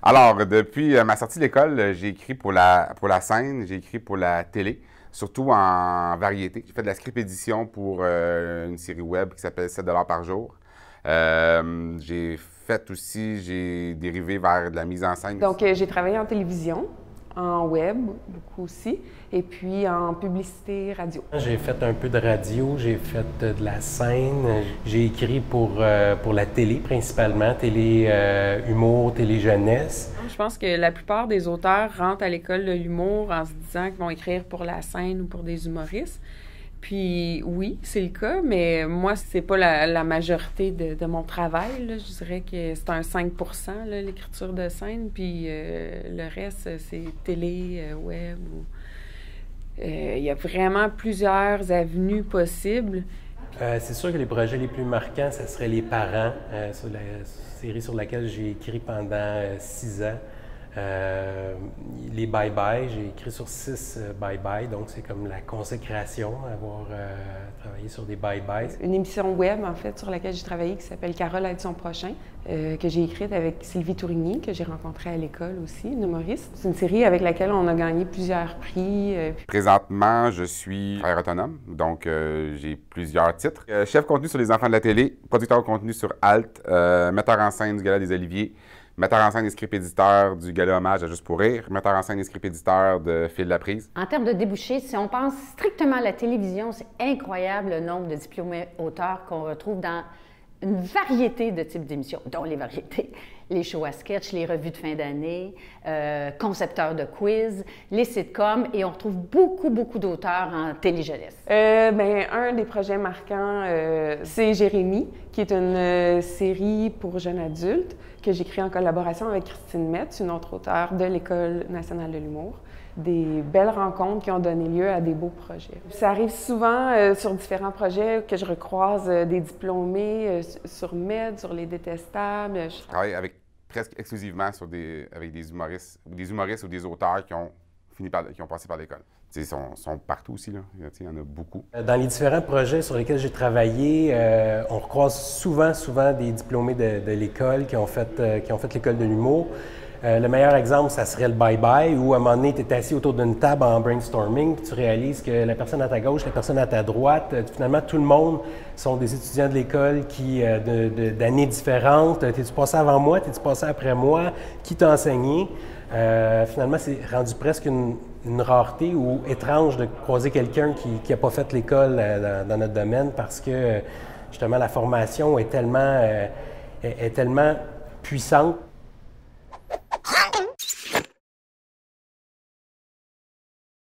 Alors, depuis ma sortie de l'école, j'ai écrit pour la scène, j'ai écrit pour la télé, surtout en variété. J'ai fait de la script édition pour une série web qui s'appelle 7 par jour. J'ai dérivé vers de la mise en scène. Donc, j'ai travaillé en télévision, en web, beaucoup aussi, et puis en publicité radio. J'ai fait un peu de radio, j'ai fait de la scène, j'ai écrit pour la télé principalement, télé-humour, télé-jeunesse. Je pense que la plupart des auteurs rentrent à l'école de l'humour en se disant qu'ils vont écrire pour la scène ou pour des humoristes. Puis oui, c'est le cas, mais moi, c'est pas la majorité de mon travail, là. Je dirais que c'est un 5 là, l'écriture de scène, puis le reste, c'est télé, web. Il y a vraiment plusieurs avenues possibles. C'est sûr que les projets les plus marquants, ce serait Les Parents, sur la série sur laquelle j'ai écrit pendant 6 ans. Les bye-bye, j'ai écrit sur 6 bye-bye, donc c'est comme la consécration, avoir travaillé sur des bye-bye. Une émission web, en fait, sur laquelle j'ai travaillé, qui s'appelle Carole aide son prochain, que j'ai écrite avec Sylvie Tourigny, que j'ai rencontrée à l'école aussi, une humoriste. C'est une série avec laquelle on a gagné plusieurs prix. Présentement, je suis travailleur autonome, donc j'ai plusieurs titres. Chef contenu sur les enfants de la télé, producteur de contenu sur Alt, metteur en scène du Gala des Oliviers, metteur en scène et script éditeur du Gala Hommage à Juste pour rire, metteur en scène et script éditeur de Fil de la prise. En termes de débouchés, si on pense strictement à la télévision, c'est incroyable le nombre de diplômés auteurs qu'on retrouve dans une variété de types d'émissions, dont les variétés, les shows à sketch, les revues de fin d'année, concepteurs de quiz, les sitcoms, et on retrouve beaucoup d'auteurs en téléjeunesse. Un des projets marquants, c'est Jérémie, qui est une série pour jeunes adultes que j'écris en collaboration avec Christine Metz, une autre auteure de l'École nationale de l'humour. Des belles rencontres qui ont donné lieu à des beaux projets. Ça arrive souvent sur différents projets que je recroise des diplômés sur MED, sur Les Détestables. Je travaille presque exclusivement avec des humoristes ou des auteurs qui ont passé par l'école. Ils sont partout aussi, là. Il y en a beaucoup. Dans les différents projets sur lesquels j'ai travaillé, on recroise souvent des diplômés de l'école qui ont fait l'école de l'humour. Le meilleur exemple, ça serait le bye-bye, où à un moment donné, tu es assis autour d'une table en brainstorming, puis tu réalises que la personne à ta gauche, la personne à ta droite, finalement, tout le monde sont des étudiants de l'école d'années différentes. T'es-tu passé avant moi? T'es-tu passé après moi? Qui t'a enseigné? Finalement, c'est rendu presque une rareté ou étrange de croiser quelqu'un qui n'a pas fait l'école dans notre domaine parce que, justement, la formation est tellement puissante.